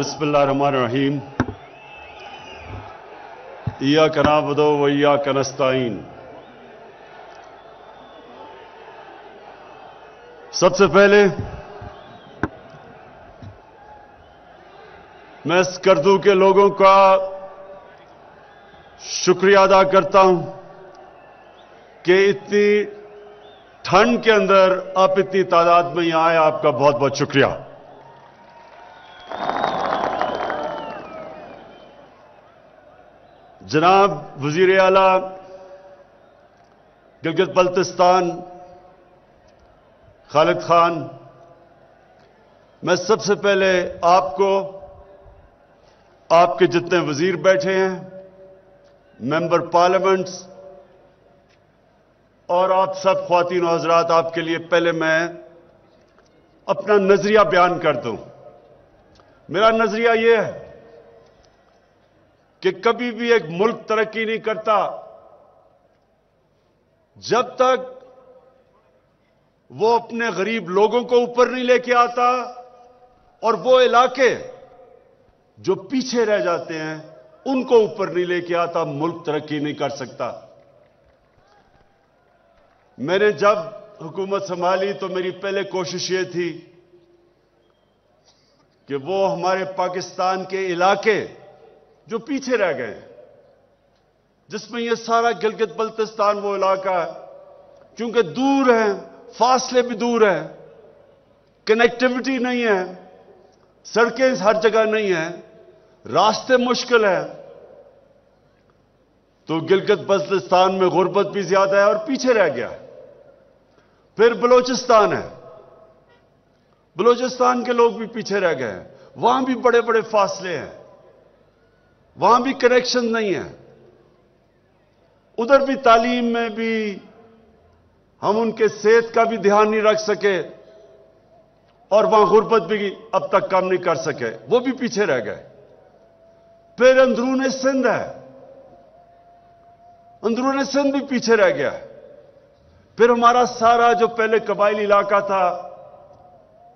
बिस्मिल्लाहिर्रहमानिर्रहीम। इय्याका नअबुदु व इय्याका नस्तईन। सबसे पहले मैं स्कर्दू के लोगों का शुक्रिया अदा करता हूं कि इतनी ठंड के अंदर आप इतनी तादाद में यहां आए। आपका बहुत बहुत शुक्रिया। जनाब वजीर आला गिलगित बल्तिस्तान खालिद खान, मैं सबसे पहले आपको, आपके जितने वजीर बैठे हैं, मेंबर पार्लियामेंट्स और आप सब ख्वातीन और हजरात, आपके लिए पहले मैं अपना नजरिया बयान कर दूं। मेरा नजरिया यह है कि कभी भी एक मुल्क तरक्की नहीं करता जब तक वो अपने गरीब लोगों को ऊपर नहीं लेके आता और वो इलाके जो पीछे रह जाते हैं उनको ऊपर नहीं लेके आता। मुल्क तरक्की नहीं कर सकता। मैंने जब हुकूमत संभाली तो मेरी पहले कोशिश ये थी कि वो हमारे पाकिस्तान के इलाके जो पीछे रह गए, जिसमें ये सारा गिलगित बल्तिस्तान वो इलाका है, क्योंकि दूर है, फासले भी दूर है, कनेक्टिविटी नहीं है, सड़कें हर जगह नहीं है, रास्ते मुश्किल है, तो गिलगित बल्तिस्तान में गुर्बत भी ज्यादा है और पीछे रह गया। फिर बलोचिस्तान है, बलोचिस्तान के लोग भी पीछे रह गए हैं, वहां भी बड़े बड़े फासले हैं, वहां भी कनेक्शन नहीं है, उधर भी तालीम में भी हम उनके सेहत का भी ध्यान नहीं रख सके और वहां गुर्बत भी अब तक कम नहीं कर सके, वो भी पीछे रह गए। फिर अंदरूनी सिंध है, अंदरूनी सिंध भी पीछे रह गया। फिर हमारा सारा जो पहले कबायली इलाका था,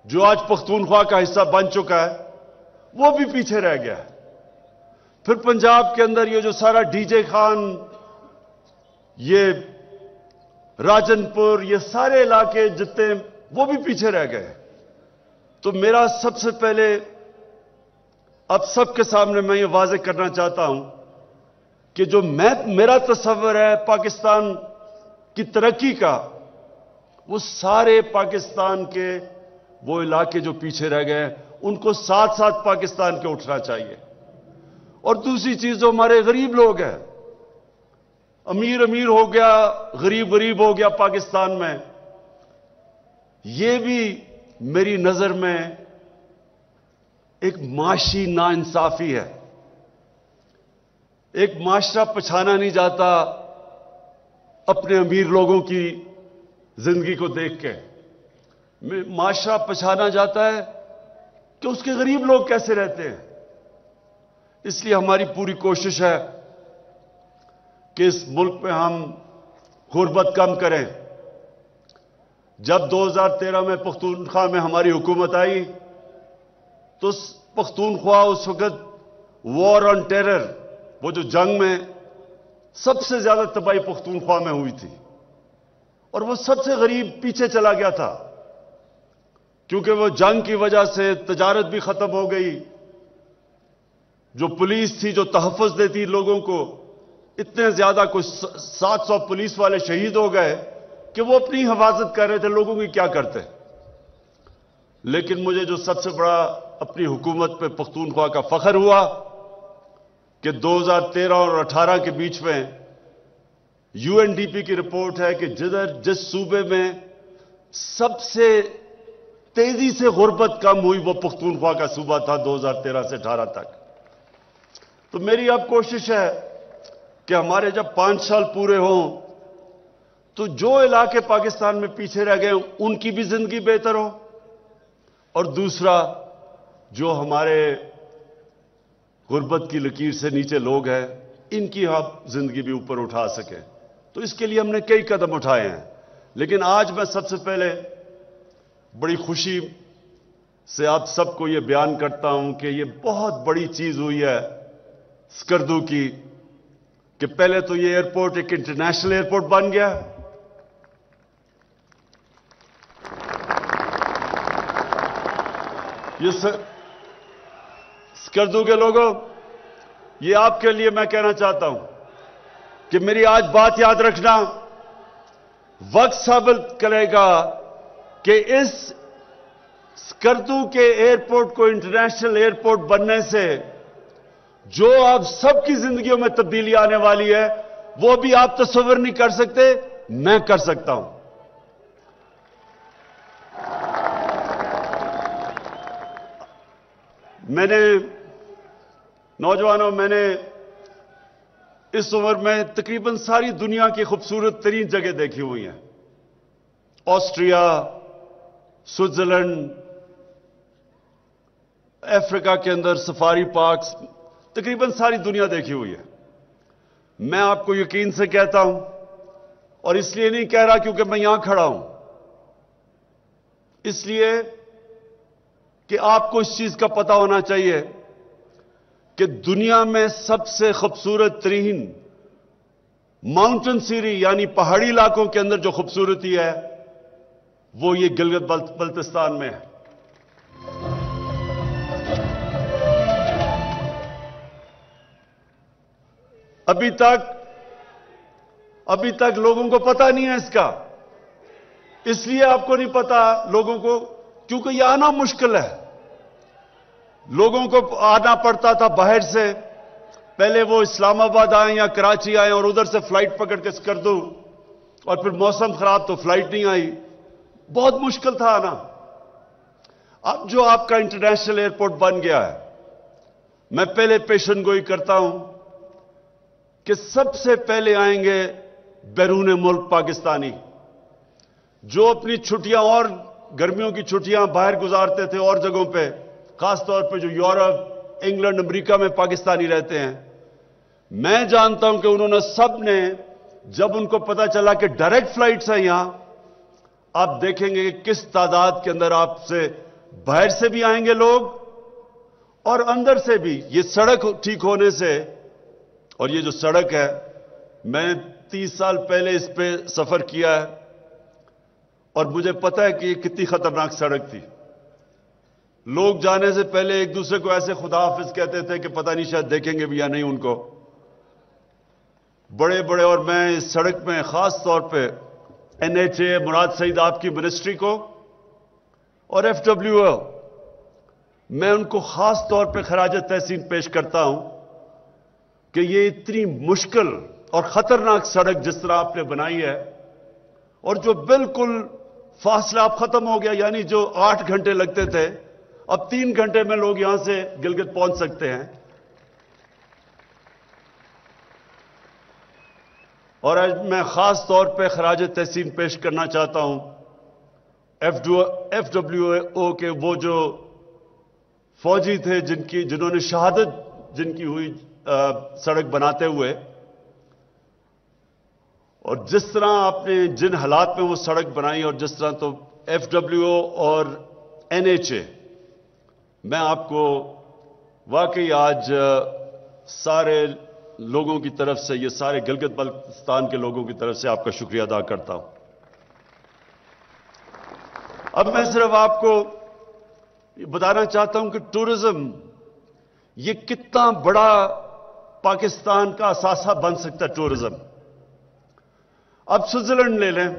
जो आज पख्तूनख्वा का हिस्सा बन चुका है, वो भी पीछे रह गया। फिर पंजाब के अंदर ये जो सारा डीजे खान, ये राजनपुर, ये सारे इलाके जितने, वो भी पीछे रह गए। तो मेरा सबसे पहले अब सबके सामने मैं ये वाज़ेह करना चाहता हूं कि जो मेरा तस्वर है पाकिस्तान की तरक्की का, वो सारे पाकिस्तान के वो इलाके जो पीछे रह गए उनको साथ साथ पाकिस्तान के उठना चाहिए। और दूसरी चीज, जो हमारे गरीब लोग हैं, अमीर अमीर हो गया, गरीब गरीब हो गया पाकिस्तान में, ये भी मेरी नजर में एक माशी नाइंसाफी है। एक माशरा पछाना नहीं जाता अपने अमीर लोगों की जिंदगी को देख के, माशरा पछाना जाता है कि उसके गरीब लोग कैसे रहते हैं। इसलिए हमारी पूरी कोशिश है कि इस मुल्क में हम गुर्बत कम करें। जब 2013 में पख्तूनख्वा में हमारी हुकूमत आई तो पख्तूनख्वा उस वक्त वॉर ऑन टेरर, वो जो जंग में सबसे ज्यादा तबाही पख्तूनख्वा में हुई थी और वो सबसे गरीब पीछे चला गया था, क्योंकि वो जंग की वजह से तजारत भी खत्म हो गई। जो पुलिस थी जो तहफ़्फ़ुज़ देती लोगों को, इतने ज्यादा कुछ 700 पुलिस वाले शहीद हो गए कि वो अपनी हिफाजत कर रहे थे, लोगों की क्या करते। लेकिन मुझे जो सबसे बड़ा अपनी हुकूमत पे पख्तूनख्वा का फख्र हुआ कि 2013 और 18 के बीच में यूएनडीपी की रिपोर्ट है कि जिस सूबे में सबसे तेजी से गुर्बत कम हुई वो पख्तूनख्वा का सूबा था 2013 से 18 तक। तो मेरी अब कोशिश है कि हमारे जब 5 साल पूरे हों तो जो इलाके पाकिस्तान में पीछे रह गए उनकी भी जिंदगी बेहतर हो, और दूसरा जो हमारे गुर्बत की लकीर से नीचे लोग हैं इनकी हम जिंदगी भी ऊपर उठा सकें। तो इसके लिए हमने कई कदम उठाए हैं। लेकिन आज मैं सबसे पहले बड़ी खुशी سے آپ سب کو یہ بیان کرتا ہوں کہ یہ بہت بڑی چیز ہوئی ہے اسکردو کی کہ پہلے تو یہ ایئرپورٹ ایک انٹرنیشنل ایئرپورٹ بن گیا. یہ اسکردو کے لوگوں، یہ آپ کے لیے میں کہنا چاہتا ہوں کہ میری آج بات یاد رکھنا. وقت ثابت کرے گا کہ اس اسکردو کے ایئرپورٹ کو انٹرنیشنل ایئرپورٹ بننے سے جو آپ سب کی زندگیوں میں تبدیلی آنے والی ہے وہ بھی آپ تصور نہیں کر سکتے، میں کر سکتا ہوں. میں نے نوجوانوں، میں نے اس عمر میں تقریباً ساری دنیا کی خوبصورت ترین جگہ دیکھی ہوئی ہیں. آسٹریا، سوئٹزرلینڈ، افریقہ کے اندر سفاری پارکس، تقریباً ساری دنیا دیکھی ہوئی ہے. میں آپ کو یقین سے کہتا ہوں، اور اس لیے نہیں کہہ رہا کیونکہ میں یہاں کھڑا ہوں، اس لیے کہ آپ کو اس چیز کا پتہ ہونا چاہیے کہ دنیا میں سب سے خوبصورت ترین ماؤنٹن سیری یعنی پہاڑی علاقوں کے اندر جو خوبصورتی ہے وہ یہ گلگت بلتستان میں ہے. ابھی تک لوگوں کو پتہ نہیں ہے اس کا. اس لیے آپ کو نہیں پتا لوگوں کو کیونکہ یہ آنا مشکل ہے. لوگوں کو آنا پڑتا تھا باہر سے، پہلے وہ اسلام آباد آئیں یا کراچی آئیں اور ادھر سے فلائٹ پکڑ کے کر دوں، اور پھر موسم خراب تو فلائٹ نہیں آئی، بہت مشکل تھا آنا. اب جو آپ کا انٹرنیشنل ایئرپورٹ بن گیا ہے، میں پہلے پیشن گوئی کرتا ہوں کہ سب سے پہلے آئیں گے بیرون ملک پاکستانی جو اپنی چھٹیاں اور گرمیوں کی چھٹیاں باہر گزارتے تھے اور جگہوں پہ، خاص طور پہ جو یورپ، انگلینڈ، امریکہ میں پاکستانی رہتے ہیں. میں جانتا ہوں کہ انہوں نے سب نے، جب ان کو پتا چلا کہ ڈائریکٹ فلائٹس ہیں یہاں، آپ دیکھیں گے کہ کس تعداد کے اندر آپ سے باہر سے بھی آئیں گے لوگ اور اندر سے بھی. یہ سڑک ٹھیک ہونے سے، اور یہ جو سڑک ہے، میں 30 سال پہلے اس پہ سفر کیا ہے اور مجھے پتا ہے کہ یہ کتنی خطرناک سڑک تھی. لوگ جانے سے پہلے ایک دوسرے کو ایسے خدا حافظ کہتے تھے کہ پتہ نہیں شاید دیکھیں گے بھی یا نہیں ان کو. بڑے بڑے، اور میں اس سڑک میں خاص طور پہ NHA مراد سعید آپ کی منسٹری کو اور FWO، میں ان کو خاص طور پہ خراج تحسین پیش کرتا ہوں کہ یہ اتنی مشکل اور خطرناک سڑک جس طرح آپ نے بنائی ہے، اور جو بالکل فاصلہ اب ختم ہو گیا، یعنی جو 8 گھنٹے لگتے تھے اب 3 گھنٹے میں لوگ یہاں سے گلگت پہنچ سکتے ہیں. اور آج میں خاص طور پہ خراج تحسین پیش کرنا چاہتا ہوں FWO کے وہ جو فوجی تھے جنہوں نے شہادت جن کی ہوئی سڑک بناتے ہوئے، اور جس طرح آپ نے جن حالات میں وہ سڑک بنائی، اور جس طرح تو FWO اور NHA، میں آپ کو واقعی آج سارے لوگوں کی طرف سے، یہ سارے گلگت بلتستان کے لوگوں کی طرف سے آپ کا شکریہ ادا کرتا ہوں. اب میں صرف آپ کو بتانا چاہتا ہوں کہ ٹورزم یہ کتنا بڑا پاکستان کا اثاثہ بن سکتا ہے. ٹورزم، اب سوئٹزرلینڈ لے لیں،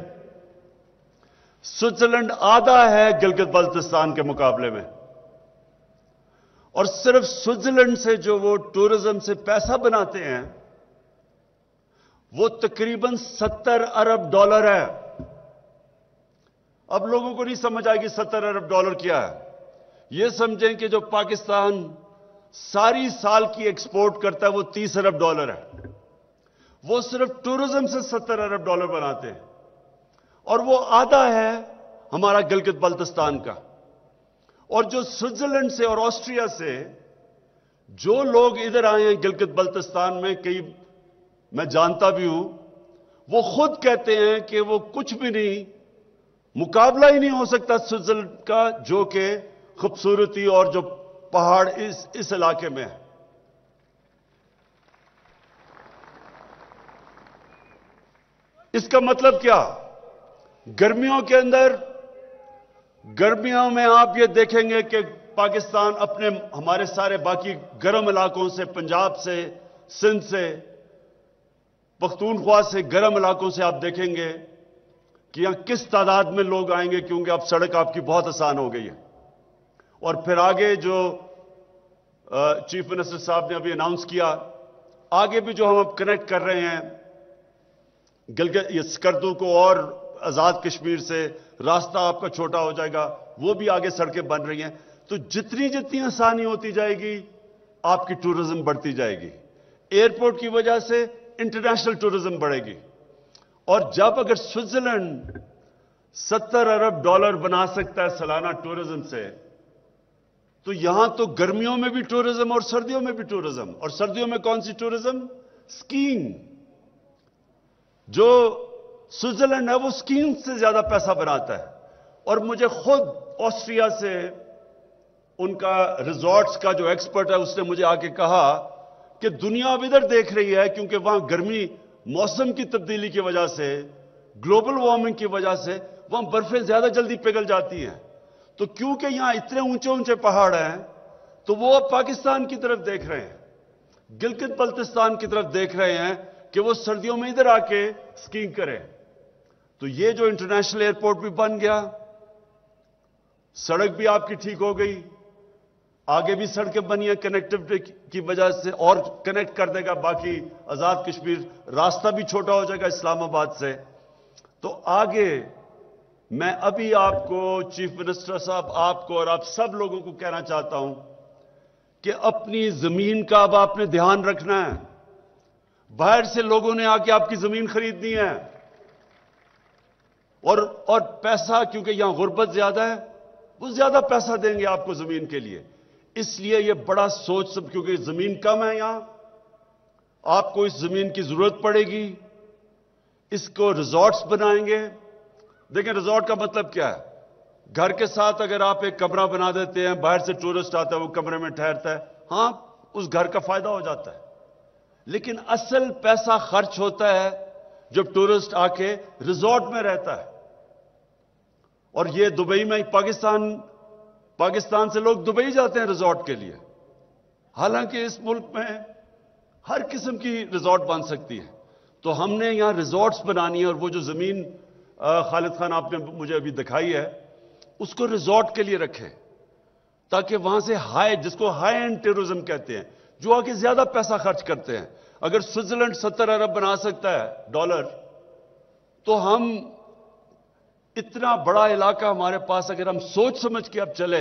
سوئٹزرلینڈ آدھا ہے گلگت بلتستان کے مقابلے میں، اور صرف سوئٹزرلینڈ سے جو وہ ٹورزم سے پیسہ بناتے ہیں وہ تقریباً $70 ارب ہے. اب لوگوں کو نہیں سمجھ آئے گی $70 ارب کیا ہے. یہ سمجھیں کہ جو پاکستان ساری سال کی ایکسپورٹ کرتا ہے وہ $30 ارب ہے. وہ صرف ٹورزم سے $70 ارب بناتے ہیں، اور وہ آدھا ہے ہمارا گلگت بلتستان کا. اور جو سوئٹزرلینڈ سے اور آسٹریا سے جو لوگ ادھر آئے ہیں گلگت بلتستان میں، کئی میں جانتا بھی ہوں، وہ خود کہتے ہیں کہ وہ کچھ بھی نہیں، مقابلہ ہی نہیں ہو سکتا سوئٹزرلینڈ کا جو کہ खूबसूरती और जो पहाड़ इस इलाके में है। इसका मतलब क्या? गर्मियों के अंदर, गर्मियों में आप ये देखेंगे कि पाकिस्तान अपने हमारे सारे बाकी गर्म इलाकों से, पंजाब से, सिंध से, पख्तूनख्वा से, गर्म इलाकों से आप देखेंगे कि यहां किस तादाद में लोग आएंगे, क्योंकि अब सड़क आपकी बहुत आसान हो गई है। और फिर आगे जो चीफ मिनिस्टर साहब ने अभी अनाउंस किया, आगे भी जो हम अब कनेक्ट कर रहे हैं गिलगित स्कर्दू को और आजाद कश्मीर से, रास्ता आपका छोटा हो जाएगा, वो भी आगे सड़कें बन रही हैं। तो जितनी जितनी आसानी होती जाएगी आपकी टूरिज्म बढ़ती जाएगी। एयरपोर्ट की वजह से इंटरनेशनल टूरिज्म बढ़ेगी। और जब अगर स्विट्जरलैंड 70 अरब डॉलर बना सकता है सालाना टूरिज्म से, तो यहां तो गर्मियों में भी टूरिज्म और सर्दियों में भी टूरिज्म। और सर्दियों में कौन सी टूरिज्म? स्कीइंग। जो स्विट्जरलैंड है वो स्कीइंग से ज्यादा पैसा बनाता है। और मुझे खुद ऑस्ट्रिया से उनका रिजॉर्ट्स का जो एक्सपर्ट है उसने मुझे आके कहा कि दुनिया अब इधर देख रही है, क्योंकि वहां गर्मी, मौसम की तब्दीली की वजह से, ग्लोबल वार्मिंग की वजह से वहां बर्फें ज्यादा जल्दी पिघल जाती हैं। तो क्योंकि यहां इतने ऊंचे ऊंचे पहाड़ हैं, तो वो अब पाकिस्तान की तरफ देख रहे हैं, गिलगित बल्तिस्तान की तरफ देख रहे हैं कि वो सर्दियों में इधर आके स्कीइंग करें। तो ये जो इंटरनेशनल एयरपोर्ट भी बन गया, सड़क भी आपकी ठीक हो गई, आगे भी सड़कें बनी है कनेक्टिविटी की वजह से, और कनेक्ट कर देगा बाकी आजाद कश्मीर, रास्ता भी छोटा हो जाएगा इस्लामाबाद से। तो आगे मैं अभी आपको, चीफ मिनिस्टर साहब, आपको और आप सब लोगों को कहना चाहता हूं कि अपनी जमीन का अब आपने ध्यान रखना है। बाहर से लोगों ने आके आपकी जमीन खरीदनी है, और पैसा, क्योंकि यहां गुर्बत ज्यादा है, वो ज्यादा पैसा देंगे आपको जमीन के लिए। इसलिए ये बड़ा सोच सब, क्योंकि जमीन कम है यहां, आपको इस जमीन की जरूरत पड़ेगी। इसको रिजॉर्ट्स बनाएंगे। देखें, रिजॉर्ट का मतलब क्या है? घर के साथ अगर आप एक कमरा बना देते हैं, बाहर से टूरिस्ट आता है, वो कमरे में ठहरता है, हां, उस घर का फायदा हो जाता है। लेकिन असल पैसा खर्च होता है जब टूरिस्ट आके रिजॉर्ट में रहता है। और ये दुबई में, पाकिस्तान से लोग दुबई जाते हैं रिजॉर्ट के लिए, हालांकि इस मुल्क में हर किस्म की रिजॉर्ट बन सकती है। तो हमने यहां रिजॉर्ट्स बनानी है, और वो जो जमीन खालिद खान आपने मुझे अभी दिखाई है, उसको रिजॉर्ट के लिए रखें, ताकि वहां से जिसको हाई एंड टूरिज्म कहते हैं, जो आके ज्यादा पैसा खर्च करते हैं। अगर स्विट्जरलैंड 70 अरब बना सकता है डॉलर, तो हम इतना बड़ा इलाका हमारे पास, अगर हम सोच समझ के अब चले,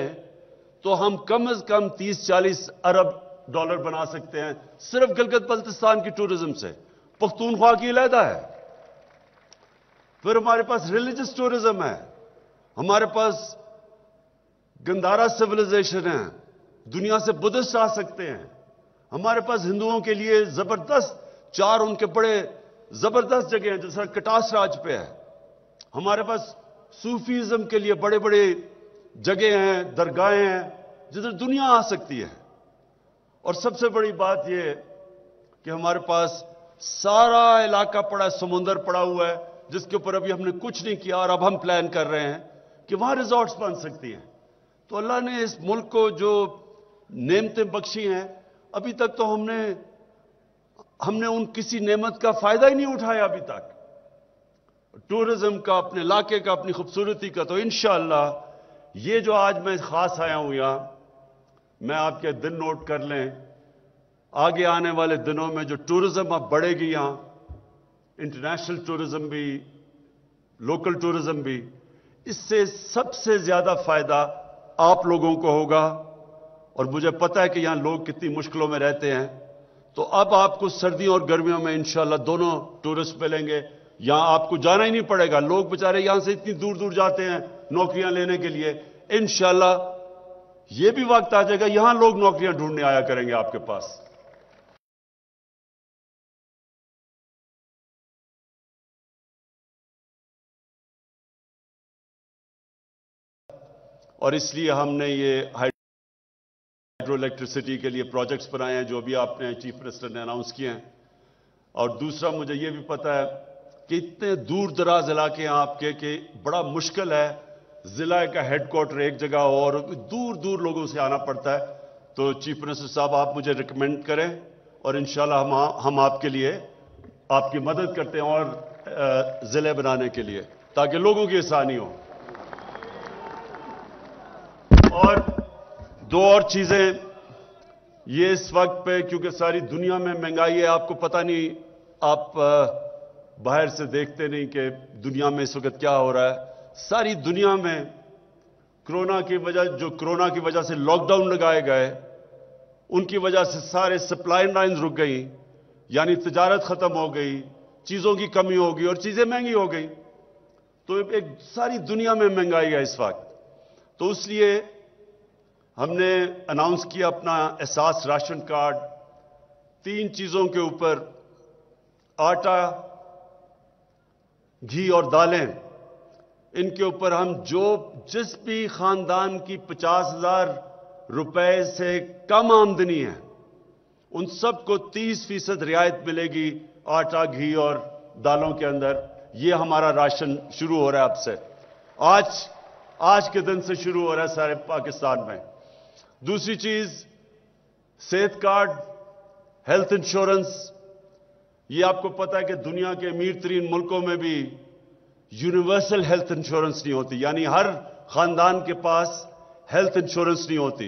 तो हम कम से कम 30-40 अरब डॉलर बना सकते हैं सिर्फ गिलगित बल्तिस्तान की टूरिज्म से। पख्तूनख्वा की अलहदा है। फिर हमारे पास रिलीजियस टूरिज्म है, हमारे पास गंधारा सिविलाइजेशन है, दुनिया से बुद्धिस्ट आ सकते हैं। हमारे पास हिंदुओं के लिए जबरदस्त 4 उनके बड़े जबरदस्त जगह हैं, जैसा कटास राज पे है। हमारे पास सूफीज्म के लिए बड़े बड़े जगह हैं, दरगाहें हैं, जिधर दुनिया आ सकती है। और सबसे बड़ी बात यह कि हमारे पास सारा इलाका पड़ा, समुंदर पड़ा हुआ है, जिसके ऊपर अभी हमने कुछ नहीं किया, और अब हम प्लान कर रहे हैं कि वहां रिजॉर्ट्स बन सकती हैं। तो अल्लाह ने इस मुल्क को जो नेमतें बख्शी हैं, अभी तक तो हमने उन किसी नेमत का फायदा ही नहीं उठाया अभी तक, टूरिज्म का, अपने इलाके का, अपनी खूबसूरती का। तो इंशाअल्लाह ये जो आज मैं खास आया हूं यहां, मैं आपके दिन नोट कर लें, आगे आने वाले दिनों में जो टूरिज्म अब बढ़ेगी यहां, इंटरनेशनल टूरिज्म भी, लोकल टूरिज्म भी, इससे सबसे ज्यादा फायदा आप लोगों को होगा। और मुझे पता है कि यहां लोग कितनी मुश्किलों में रहते हैं। तो अब आपको सर्दियों और गर्मियों में इंशाअल्लाह दोनों टूरिस्ट मिलेंगे। यहां आपको जाना ही नहीं पड़ेगा। लोग बेचारे यहां से इतनी दूर दूर जाते हैं नौकरियां लेने के लिए। इंशाअल्लाह यह भी वक्त आ जाएगा, यहां लोग नौकरियां ढूंढने आया करेंगे आपके पास। और इसलिए हमने ये हाइड्रो इलेक्ट्रिसिटी के लिए प्रोजेक्ट्स बनाए हैं जो भी आपने चीफ मिनिस्टर ने अनाउंस किए हैं। और दूसरा मुझे ये भी पता है कि इतने दूर दराज इलाके हैं आपके कि बड़ा मुश्किल है जिला का हेडक्वार्टर एक जगह और दूर दूर लोगों से आना पड़ता है। तो चीफ मिनिस्टर साहब आप मुझे रिकमेंड करें और इंशाल्लाह हम आपके लिए आपकी मदद करते हैं और जिले बनाने के लिए ताकि लोगों की आसानी हो। और दो और चीजें ये इस वक्त पे क्योंकि सारी दुनिया में महंगाई है, आपको पता नहीं, आप बाहर से देखते नहीं कि दुनिया में इस वक्त क्या हो रहा है। सारी दुनिया में कोरोना की वजह से लॉकडाउन लगाए गए, उनकी वजह से सारे सप्लाई लाइन रुक गई, यानी तिजारत खत्म हो गई, चीजों की कमी हो गई और चीजें महंगी हो गई। तो एक सारी दुनिया में महंगाई है इस वक्त। तो इसलिए हमने अनाउंस किया अपना एहसास राशन कार्ड। 3 चीजों के ऊपर, आटा, घी और दालें, इनके ऊपर हम जिस भी खानदान की 50,000 रुपए से कम आमदनी है उन सबको 30% रियायत मिलेगी आटा, घी और दालों के अंदर। ये हमारा राशन शुरू हो रहा है अब से, आज के दिन से शुरू हो रहा है सारे पाकिस्तान में। दूसरी चीज, सेहत कार्ड, हेल्थ इंश्योरेंस। ये आपको पता है कि दुनिया के अमीर तरीन मुल्कों में भी यूनिवर्सल हेल्थ इंश्योरेंस नहीं होती, यानी हर खानदान के पास हेल्थ इंश्योरेंस नहीं होती।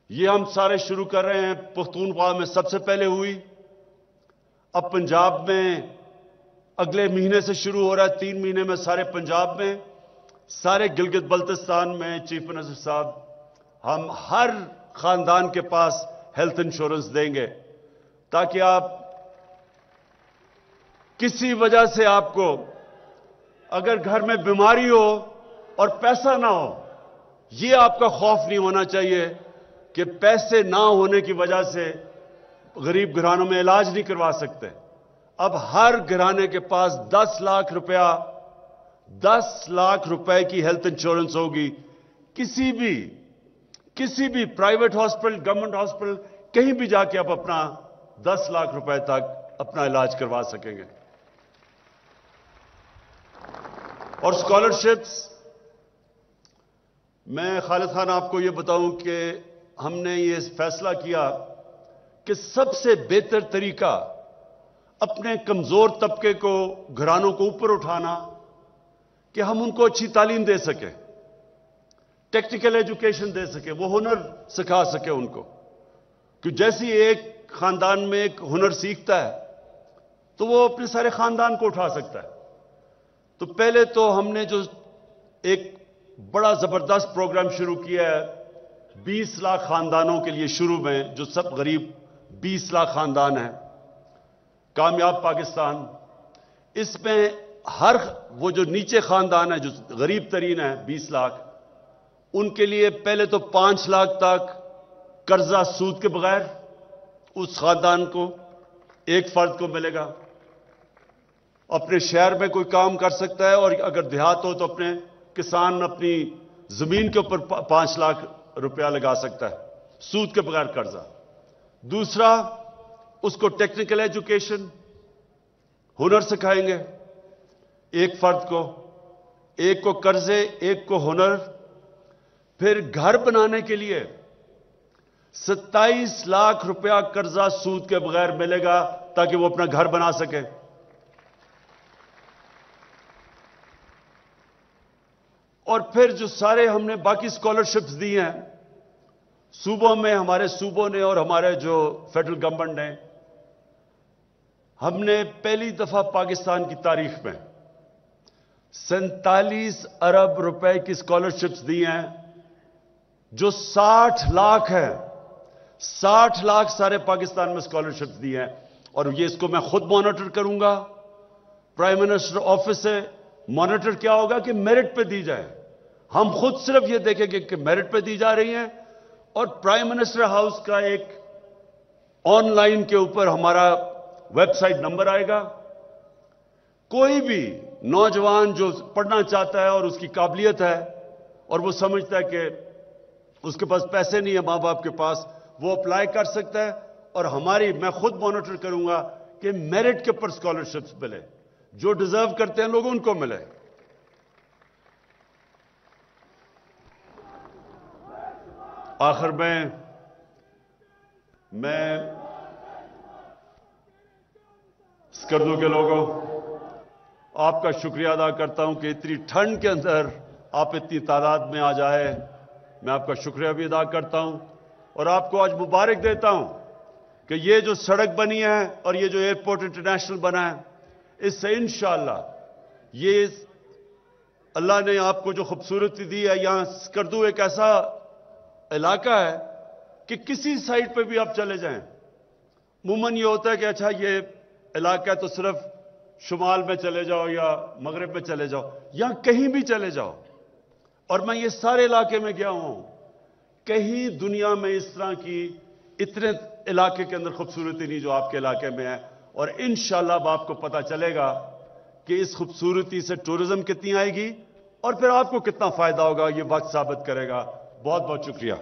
ये हम सारे शुरू कर रहे हैं। पख्तूनख्वा में सबसे पहले हुई, अब पंजाब में अगले महीने से शुरू हो रहा है, 3 महीने में सारे पंजाब में, सारे गिलगित बल्तिस्तान में। चीफ मिनिस्टर साहब, हम हर खानदान के पास हेल्थ इंश्योरेंस देंगे ताकि आप किसी वजह से आपको अगर घर में बीमारी हो और पैसा ना हो, यह आपका खौफ नहीं होना चाहिए कि पैसे ना होने की वजह से गरीब घरानों में इलाज नहीं करवा सकते। अब हर घराने के पास 10 लाख रुपए की हेल्थ इंश्योरेंस होगी। किसी भी प्राइवेट हॉस्पिटल, गवर्नमेंट हॉस्पिटल, कहीं भी जाके आप अपना 10 लाख रुपए तक अपना इलाज करवा सकेंगे। और स्कॉलरशिप्स, मैं खालिद खान आपको यह बताऊं कि हमने ये फैसला किया कि सबसे बेहतर तरीका अपने कमजोर तबके को, घरानों को ऊपर उठाना कि हम उनको अच्छी तालीम दे सकें, टेक्निकल एजुकेशन दे सके, वो हुनर सिखा सके उनको। कि जैसे एक खानदान में एक हुनर सीखता है तो वो अपने सारे खानदान को उठा सकता है। तो पहले तो हमने जो एक बड़ा जबरदस्त प्रोग्राम शुरू किया है 20 लाख खानदानों के लिए, शुरू में जो सब गरीब 20 लाख खानदान हैं, कामयाब पाकिस्तान। इसमें हर वो जो नीचे खानदान है, जो गरीब तरीन है 20 लाख, उनके लिए पहले तो 5 लाख तक कर्जा सूद के बगैर उस खानदान को, एक फर्द को मिलेगा। अपने शहर में कोई काम कर सकता है और अगर देहात हो तो अपने किसान अपनी जमीन के ऊपर 5 लाख रुपया लगा सकता है, सूद के बगैर कर्जा। दूसरा, उसको टेक्निकल एजुकेशन, हुनर सिखाएंगे एक फर्द को, एक को कर्जे, एक को हुनर। फिर घर बनाने के लिए 27 लाख रुपया कर्जा सूद के बगैर मिलेगा ताकि वो अपना घर बना सके। और फिर जो सारे हमने बाकी स्कॉलरशिप्स दी हैं सूबों में, हमारे सूबों ने और हमारे जो फेडरल गवर्नमेंट ने, हमने पहली दफा पाकिस्तान की तारीख में 47 अरब रुपए की स्कॉलरशिप्स दी हैं, जो 60 लाख है। 60 लाख सारे पाकिस्तान में स्कॉलरशिप्स दी हैं। और ये इसको मैं खुद मॉनिटर करूंगा, प्राइम मिनिस्टर ऑफिस से मॉनिटर क्या होगा कि मेरिट पे दी जाए। हम खुद सिर्फ ये देखेंगे कि मेरिट पे दी जा रही हैं। और प्राइम मिनिस्टर हाउस का एक ऑनलाइन के ऊपर हमारा वेबसाइट नंबर आएगा। कोई भी नौजवान जो पढ़ना चाहता है और उसकी काबिलियत है, और वो समझता है कि उसके पास पैसे नहीं है, माँ बाप के पास, वो अप्लाई कर सकता है। और मैं खुद मॉनिटर करूंगा कि मेरिट के ऊपर स्कॉलरशिप्स मिले, जो डिजर्व करते हैं लोग उनको मिले। आखिर में मैं स्कर्दू के लोगों, आपका शुक्रिया अदा करता हूं कि इतनी ठंड के अंदर आप इतनी तादाद में आ जाए। मैं आपका शुक्रिया भी अदा करता हूं और आपको आज मुबारक देता हूं कि ये जो सड़क बनी है और ये जो एयरपोर्ट इंटरनेशनल बना है, इससे इंशाअल्लाह ये अल्लाह ने आपको जो खूबसूरती दी है, यहां स्कर्दू एक ऐसा इलाका है कि किसी साइड पे भी आप चले जाएं, अमूमन ये होता है कि अच्छा ये इलाका है तो सिर्फ शुमाल में चले जाओ या मगरिब में चले जाओ, यहां कहीं भी चले जाओ। और मैं ये सारे इलाके में गया हूं, कहीं दुनिया में इस तरह की इतने इलाके के अंदर खूबसूरती नहीं जो आपके इलाके में है। और इंशाअल्लाह अब आपको पता चलेगा कि इस खूबसूरती से टूरिज्म कितनी आएगी और फिर आपको कितना फायदा होगा, ये वक्त साबित करेगा। बहुत बहुत शुक्रिया।